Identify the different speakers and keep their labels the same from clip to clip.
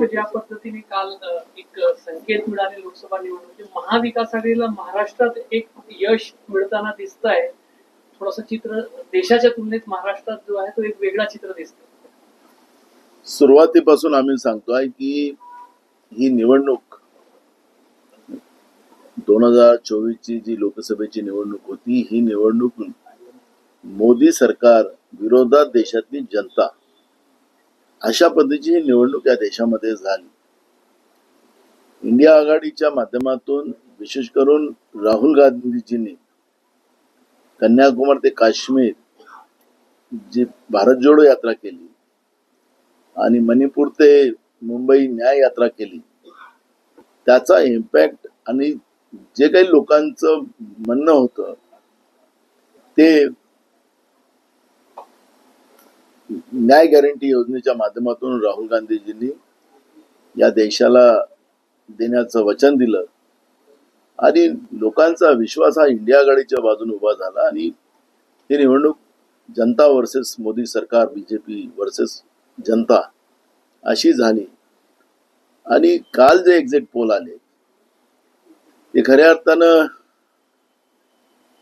Speaker 1: ज्या पद्धतीने काल एक संकेत मिळाले लोकसभा निवडणुकीत महाविकास आघाडीला महाराष्ट्रात एक यश मिळताना दिसत आहे. थोडस चित्र देशाच्या तुलनेत महाराष्ट्रात जो आहे तो एक वेगळा चित्र दिसतो.
Speaker 2: सुरुवातीपासून आम्ही सांगतोय की ही निवडणूक 2024 ची जी लोकसभेची निवडणूक होती, ही निवडणूक मोदी सरकार विरोधात देशातली जनता अशा पद्धतीची ही निवडणूक या देशामध्ये झाली. इंडिया आघाडीच्या माध्यमातून विशेष करून राहुल गांधीजींनी कन्याकुमारी ते काश्मीर जी भारत जोडो यात्रा केली आणि मणिपूर ते मुंबई न्याय यात्रा केली, त्याचा इम्पॅक्ट आणि जे काही लोकांचं म्हणणं होतं ते न्याय गॅरंटी योजनेच्या माध्यमातून राहुल गांधीजींनी या देशाला देण्याचं वचन दिलं आणि लोकांचा विश्वास हा इंडिया आघाडीच्या बाजूने उभा झाला आणि ही निवडणूक जनता वर्सेस मोदी सरकार, बीजेपी वर्सेस जनता अशी झाली. आणि काल जे एक्झिट पोल आले ते खऱ्या अर्थानं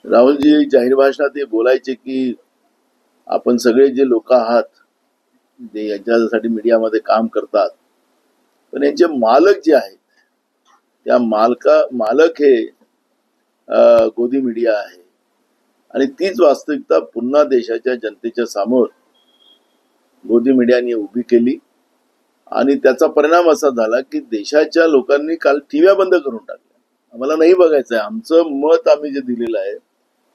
Speaker 2: राहुलजी जाहीर भाषणात बोलायचे की आपण सगळे जे लोक आहात जे यांच्यासाठी मीडियामध्ये काम करतात, पण यांचे मालक जे आहेत त्या मालक हे गोदी मीडिया आहे आणि तीच वास्तविकता पुन्हा देशाच्या जनतेच्या समोर गोदी मीडियाने उभी केली. आणि त्याचा परिणाम असा झाला की देशाच्या लोकांनी काल टीव्या बंद करून टाकल्या. आम्हाला नाही बघायचंय, आमचं मत आम्ही जे दिलेलं आहे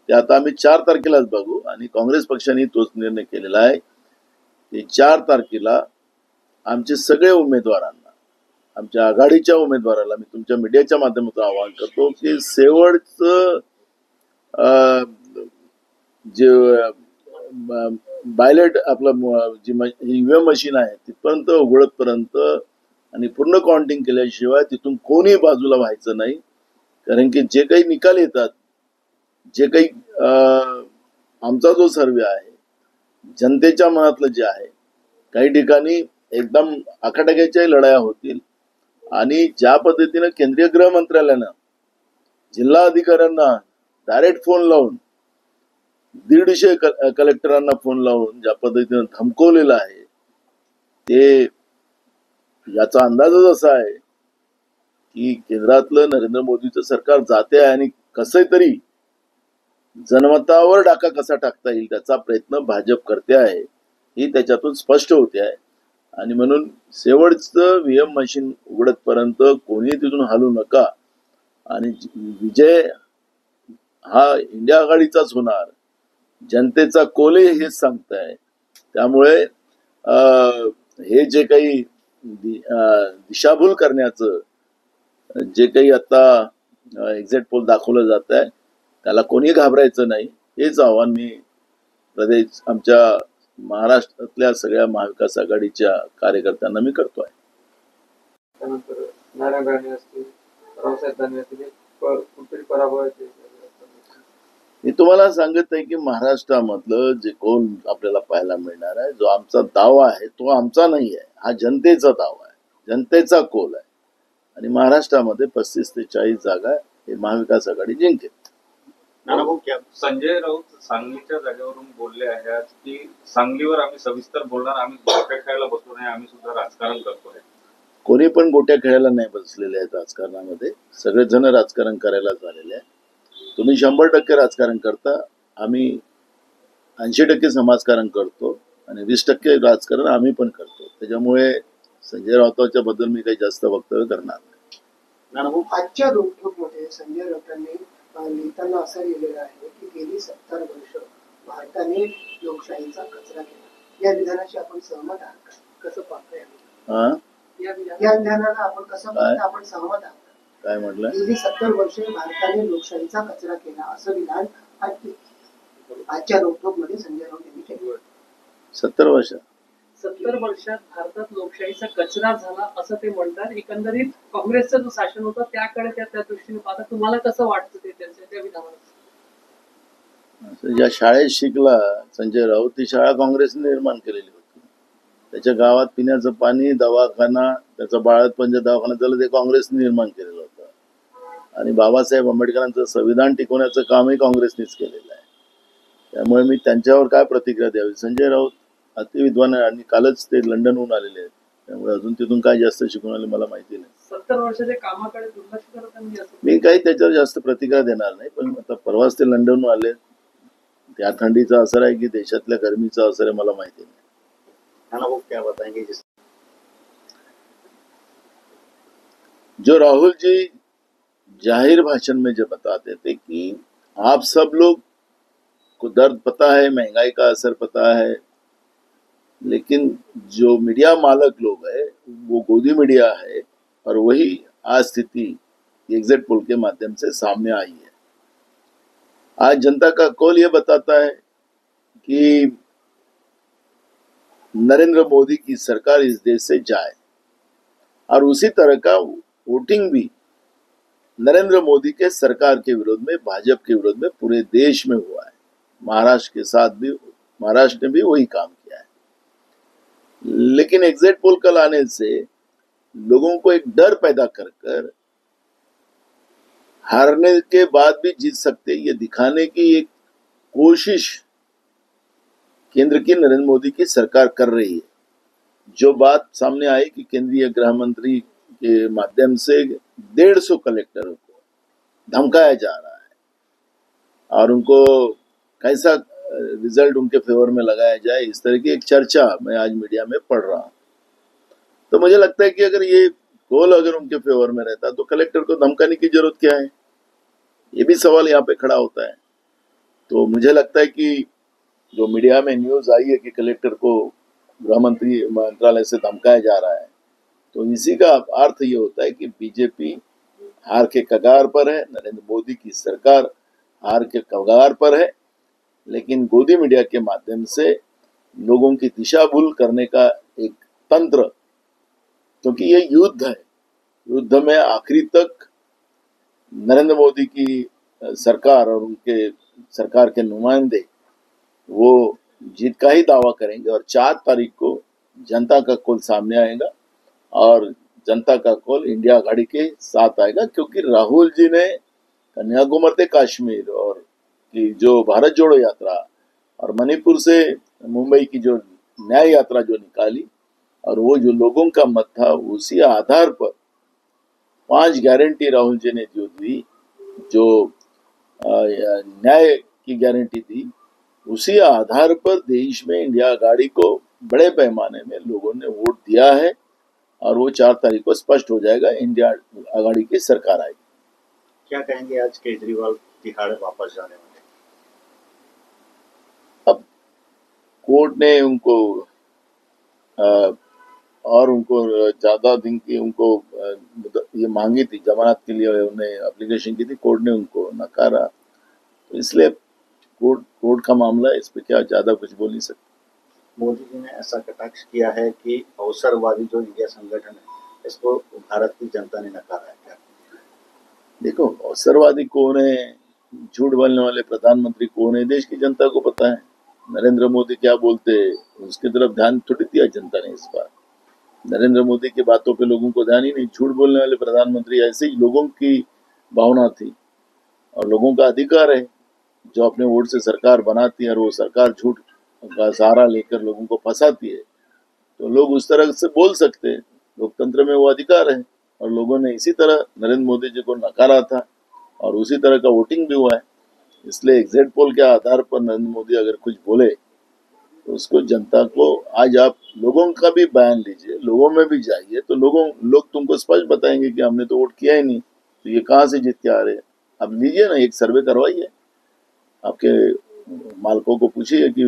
Speaker 2: ते आता आम्ही 4 तारखेलाच बघू आणि काँग्रेस पक्षाने तोच निर्णय केलेला आहे की 4 तारखेला आमचे सगळे उमेदवारांना, आमच्या आघाडीच्या उमेदवाराला मी तुमच्या मीडियाच्या माध्यमातून आवाहन करतो की शेवटचं जे बायलेट आपलं जी ईव्हीएम मशीन आहे तिथपर्यंत उघडतपर्यंत आणि पूर्ण काउंटिंग केल्याशिवाय तिथून कोणी बाजूला व्हायचं नाही. कारण की जे काही निकाल येतात, जे काही आमचा जो सर्वे आहे जनतेच्या मनातलं जे आहे, काही ठिकाणी एकदम आखाड्याच्या लढाया होतील आणि ज्या पद्धतीनं केंद्रीय गृह मंत्रालयानं जिल्हा अधिकाऱ्यांना डायरेक्ट फोन लावून 150 कलेक्टरांना फोन लावून ज्या पद्धतीनं धमकवलेलं आहे, ते याचा अंदाजच असा आहे की केंद्रातलं नरेंद्र मोदीचं सरकार जाते आहे आणि कसं तरी जनमतावर डाका कसा टाकता येईल त्याचा प्रयत्न भाजप करते आहे, ही त्याच्यातून स्पष्ट होते आहे. आणि म्हणून शेवटचं ईव्हीएम मशीन उघडतपर्यंत कोणी तिथून हलू नका आणि विजय हा इंडिया आघाडीचाच होणार, जनतेचा कोले हेच सांगताय. त्यामुळे हे जे काही दिशाभूल करण्याचं जे काही आता एक्झिट पोल दाखवलं जात आहे त्याला कोणी घाबरायचं नाही, हेच आव्हान मी प्रदेश आमच्या महाराष्ट्रातल्या सगळ्या महाविकास आघाडीच्या कार्यकर्त्यांना मी करतोय.
Speaker 1: त्यानंतर नारायण राणे असतील, रावसाहेब दानवे असतील, कुठेतरी पराभव
Speaker 2: मी तुम्हाला सांगत आहे की महाराष्ट्रामधलं जे कोण आपल्याला पाहायला मिळणार आहे, जो आमचा दावा आहे तो आमचा नाही आहे, हा जनतेचा दावा आहे, जनतेचा कोल आहे. आणि महाराष्ट्रामध्ये 35 ते 40 जागा हे महाविकास आघाडी जिंकेल.
Speaker 3: नानाभाऊ, क्या संजय राऊत सांगलीच्या जागेवरून बोलले आहेत की सांगलीवर आम्ही सविस्तर बोलणार, आम्ही गोट्या खेळायला बसलो नाही, आम्ही सुद्धा राजकारण करतोय.
Speaker 2: कोणी पण गोट्या खेळायला नाही बसलेले आहेत राजकारणामध्ये. सगळेच जण राजकारण करायला झालेले आहे. तुम्ही 100% राजकारण करता, आम्ही 80% समाजकारण करतो आणि 20% राजकारण आम्ही पण करतो. त्याच्यामुळे संजय राऊतांच्या बद्दल मी काही जास्त वक्तव्य करणार नाही.
Speaker 3: नानाभाऊ,
Speaker 4: आजच्या रोखोकमध्ये संजय राऊतांनी लिहिताना असं लिहिलेलं आहे की गेली 70 वर्ष भारताने लोकशाहीचा कचरा केला. या विधानाशी आपण सहमत आहात का? कसं पाहताय?
Speaker 2: हा,
Speaker 4: या विधानाला आपण कसं पाहता? आपण सहमत आहात का?
Speaker 2: काय म्हटलं?
Speaker 4: गेली 70 वर्षे भारताने लोकशाहीचा कचरा केला असं विधान आजच्या रोखोकमध्ये संजय राऊत यांनी केलं.
Speaker 2: 70 वर्ष
Speaker 1: 70 वर्षात भारतात लोकशाहीचा कचरा झाला असं ते म्हणतात. एकंदरीत काँग्रेसचं जो शासन होतं त्याकडे त्या दृष्टीने पाहता तुम्हाला कसं वाटतं ते त्यांच्या त्या विधानात?
Speaker 2: ज्या शाळेत शिकला संजय राऊत ती शाळा काँग्रेसने निर्माण केलेली होती. त्याच्या गावात पिण्याचं पाणी, दवाखाना, त्याचा बाळातपणचा दवाखाना झालं ते काँग्रेसने निर्माण केलेलं होतं. आणि बाबासाहेब आंबेडकरांचं संविधान टिकवण्याचं कामही काँग्रेसनेच केलेलं आहे. त्यामुळे मी त्यांच्यावर काय प्रतिक्रिया द्यावी? संजय राऊत अतिविद्वान आहे आणि कालच ते लंडनहून आलेले आहेत. त्यामुळे अजून तिथून काय जास्त शिकून आले मला माहिती नाही.
Speaker 1: 70 वर्षाच्या कामाकडे दुर्लक्ष करताना असं
Speaker 2: मी काही त्याच्यावर जास्त प्रतिक्रिया देणार नाही. पण आता परवाच ते लंडनहून आले. त्या थंडीचा असर आहे की देशातल्या गरमीचा असर आहे मला माहिती नाही.
Speaker 3: नानाभाऊ, क्या बताएंगे?
Speaker 2: जो राहुल जी जाहिर भाषण में जब बताते थे कि आप सब लोग को दर्द पता है, महंगाई का असर पता है, लेकिन जो मीडिया मालक लोग है वो गोदी मीडिया है और वही आज स्थिति एग्जिट पोल के माध्यम से सामने आई है. आज जनता का कौल ये बताता है कि नरेंद्र मोदी की सरकार इस देश से जाए और उसी तरह का वोटिंग भी नरेंद्र मोदी के सरकार के विरोध में, भाजपा के विरोध में पूरे देश में हुआ है. महाराष्ट्र के साथ भी, महाराष्ट्र ने भी वही काम किया है. लेकिन एग्जिट पोल कल आने से लोगों को एक डर पैदा कर हारने के बाद भी जीत सकते ये दिखाने की एक कोशिश केंद्र की नरेंद्र मोदी की सरकार कर रही है. जो बात सामने आई कि केंद्रीय गृह मंत्री के माध्यम से 150 कलेक्टरों को धमकाया जा रहा है और उनको कैसा रिजल्ट उनके फेवर में लगाया जाए, इस तरह की एक चर्चा मैं आज मीडिया में पढ़ रहा हूं. तो मुझे लगता है कि अगर ये गोल अगर उनके फेवर में रहता तो कलेक्टर को धमकाने की जरूरत क्या है, ये भी सवाल यहाँ पे खड़ा होता है. तो मुझे लगता है कि जो मीडिया में न्यूज आई है कि कलेक्टर को गृह मंत्री मंत्रालय से धमकाया जा रहा है, तो इसी का अर्थ ये होता है कि बीजेपी हार के कगार पर है, नरेंद्र मोदी की सरकार हार के कगार पर है. लेकिन गोदी मीडिया के माध्यम से लोगों की दिशा भूल करने का एक तंत्र, क्योंकि ये युद्ध है, युद्ध में आखिरी तक नरेंद्र मोदी की सरकार और उनके सरकार के नुमाइंदे वो जीत का ही दावा करेंगे और 4 तारीख को जनता का कौल सामने आएगा और जनता का कौल इंडिया आघाड़ी के साथ आएगा. क्योंकि राहुल जी ने कन्याकुमारी से कश्मीर और की जो भारत जोड़ो यात्रा और मणिपुर से मुंबई की जो न्याय यात्रा जो निकाली और वो जो लोगों का मत था उसी आधार पर 5 गारंटी राहुल जी ने जो दी, जो न्याय की गारंटी दी, उसी आधार पर देश में इंडिया आघाड़ी को बड़े पैमाने में लोगों ने वोट दिया है और वो 4 तारीख को स्पष्ट हो जाएगा, इंडिया आघाड़ी की सरकार आएगी.
Speaker 3: क्या कहेंगे आज केजरीवाल तिहाड़ वापस जाने वाले?
Speaker 2: अब कोर्ट ने उनको और उनको ज्यादा दिन की उनको ये मांगी थी, जमानत के लिए उन्हें एप्लीकेशन की थी, कोर्ट ने उनको नकारा. तो इसलिए कोर्ट का मामला है, इस पे क्या ज्यादा कुछ बोल नहीं सकते.
Speaker 3: मोदी जी ने ऐसा कटाक्ष किया है कि अवसरवादी जो इंडिया संगठन है इसको भारत की जनता ने नकारा है. क्या
Speaker 2: देखो, अवसरवादी कौन है, झूठ बोलने वाले प्रधानमंत्री कौन है, देश की जनता को पता है. नरेंद्र मोदी क्या बोलते उसकी तरफ ध्यान थोड़ी दिया जनता ने इस बार. नरेंद्र मोदी की बातों पे लोगों को ध्यान ही नहीं। झूठ बोलने वाले प्रधानमंत्री, ऐसे ही लोगों की भावना थी और लोगों का अधिकार है जो अपने वोट से सरकार बनाती है और वो सरकार झूठ का सहारा लेकर लोगों को फंसाती है, तो लोग उस तरह से बोल सकते हैं। लोकतंत्र में वो अधिकार है और लोगों ने इसी तरह नरेंद्र मोदी जी को नकारा था और उसी तरह का वोटिंग भी हुआ है। इसलिए एग्जिट पोल के आधार पर नरेंद्र मोदी अगर कुछ बोले तो उसको जनता को, आज आप लोगों का भी बयान लीजिए, लोगों में भी जाइए, तो लोग तुमको स्पष्ट बताएंगे कि हमने तो वोट किया ही नहीं, तो ये कहाँ से जीत के आ रहे हैं। अब लीजिए ना, एक सर्वे करवाइए, आपके मालकों को पूछिए कि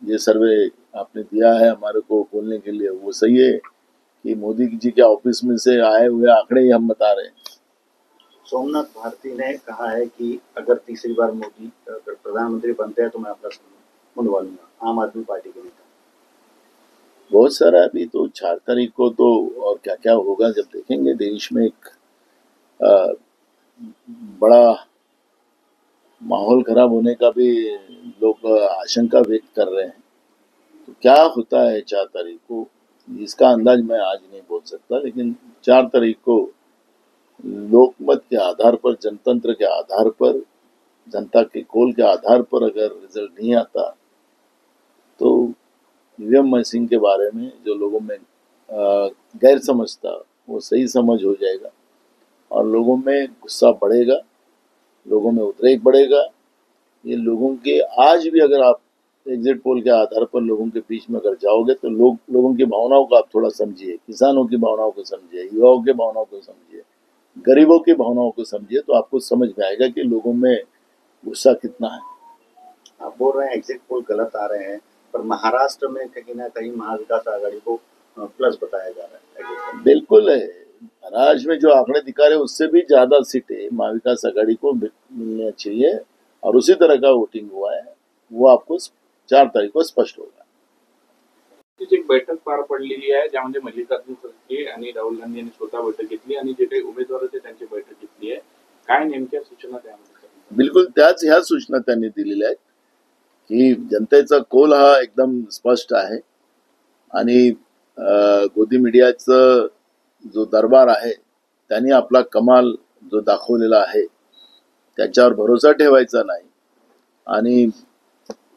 Speaker 2: ये सर्वे आपने दिया है हमारे को बोलने के लिए, वो सही है कि मोदी जी के ऑफिस में से आए हुए आंकड़े ही हम बता रहे हैं।
Speaker 5: सोमनाथ भारती ने कहा है कि अगर तीसरी बार मोदी अगर प्रधानमंत्री बनते हैं तो मैं अपना मुंडवा लूंगा, आम आदमी पार्टी के नेता।
Speaker 2: बहुत सारा, अभी तो 4 तारीख को तो और क्या क्या होगा जब देखेंगे। देश में एक बड़ा माहौल खराब होने का भी लोग आशंका व्यक्त कर रहे हैं। तो क्या होता है 4 तारीख को, इसका अंदाज मैं आज नहीं बोल सकता, लेकिन 4 तारीख को लोकमत के आधार पर, जनतंत्र के आधार पर, जनता के कोल के आधार पर अगर रिजल्ट नहीं आता तो ईवीएम मशीन के बारे में जो लोगों में गैर समझ था वो सही समझ हो जाएगा और लोगों में गुस्सा बढ़ेगा, लोगों में उद्रेक बढ़ेगा। ये लोगों के, आज भी अगर आप एग्जिट पोल के आधार पर लोगों के बीच में अगर जाओगे तो लोगों की भावनाओं को आप थोड़ा समझिए, किसानों की भावनाओं को समझिए, युवाओं की भावनाओं को समझिए, गरीबों की भावनाओं को समझिए, तो आपको समझ में आएगा कि लोगों में गुस्सा कितना है।
Speaker 5: आप बोल रहे हैं एग्जिट पोल गलत आ रहे हैं, पर महाराष्ट्र में कहीं ना कहीं महाविकास आघाड़ी को प्लस बताया जा रहा है।
Speaker 2: बिल्कुल है, महाराष्ट्र में जो आंकड़े दिखा रहे हैं उससे भी ज्यादा सीटें महाविकास आघाड़ी को मिलनी चाहिए और उसी तरह का वोटिंग हुआ है, वो आपको 4 तारीख को स्पष्ट होगा।
Speaker 3: एक बैठक पार पडलेली आहे ज्यामध्ये मल्लिकार्जुन खरगे आणि राहुल गांधी यांनी स्वतः बैठक घेतली आणि जे काही उमेदवार होते त्यांची बैठक घेतली आहे। काय नेमक्या सूचना त्यामध्ये?
Speaker 2: बिलकुल त्याच ह्या सूचना त्यांनी दिलेल्या आहेत की जनतेचा कोल हा एकदम स्पष्ट आहे आणि गोदी मीडियाचं जो दरबार आहे त्यांनी आपला कमाल जो दाखवलेला आहे त्याच्यावर भरोसा ठेवायचा नाही आणि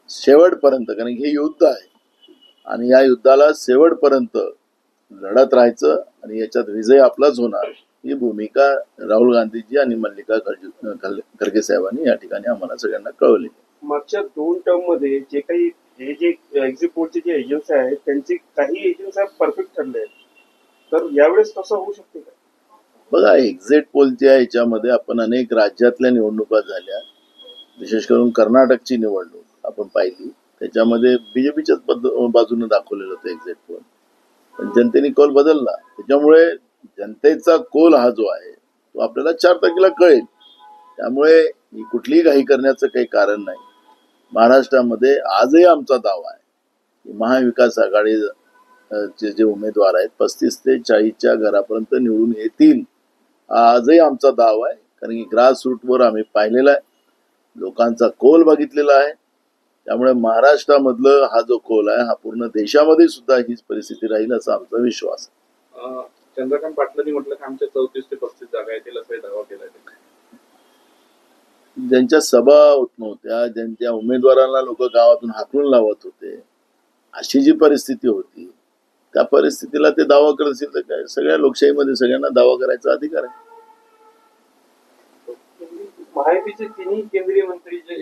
Speaker 2: शेवटपर्यंत, कारण हे युद्ध आहे आणि या युद्धाला शेवटपर्यंत लढत राहायचं आणि याच्यात विजय आपलाच होणार, ही भूमिका राहुल गांधीजी आणि मल्लिका खरगे साहेबांनी या ठिकाणी आम्हाला सगळ्यांना कळवली।
Speaker 6: मागच्या 2 टर्म मध्ये जे काही हे जे एक्झिट पोलचे जे एजन्सी आहेत त्यांची काही एजन्सी परफेक्ट ठरले आहेत, तर यावेळेस तसं होऊ शकते का?
Speaker 2: बघा, एक्झिट पोलच्या याच्यामध्ये आपण अनेक राज्यातल्या निवडणुका झाल्या, विशेष करून कर्नाटकची निवडणूक आपण पाहिली, त्याच्यामध्ये बीजेपीच्याच बाजूने दाखवलेलं होतं एक्झिट पोल, पण जनतेने कौल बदलला। त्याच्यामुळे जनतेचा कोल हा जो आहे तो आपल्याला 4 तारखेला कळेल, त्यामुळे कुठलीही घाई करण्याचं काही कारण नाही। महाराष्ट्रामध्ये आजही आमचा दावा आहे की महाविकास आघाडीचे जे उमेदवार आहेत 35 ते 40च्या घरापर्यंत निवडून येतील, आजही आमचा दावा आहे, कारण की ग्रास रूटवर आम्ही पाहिलेला आहे, लोकांचा कोल बघितलेला आहे। त्यामुळे महाराष्ट्रामधलं हा जो कोल आहे हा पूर्ण देशामध्ये सुद्धा हीच परिस्थिती राहील असा आमचा विश्वास आहे।
Speaker 3: चंद्रकांत पाटलांनी म्हटलं की आमच्या 34 ते 35 जागा येतील असा दावा केला आहे।
Speaker 2: ज्यांच्या सभा होत नव्हत्या, ज्यांच्या उमेदवारांना लोक गावातून हाकलून लावत होते, अशी जी परिस्थिती होती, त्या परिस्थितीला ते दावा करत असतील तर काय, सगळ्या लोकशाहीमध्ये सगळ्यांना दावा करायचा अधिकार आहे।
Speaker 6: महायुतीचे तिन्ही केंद्रीय मंत्री जे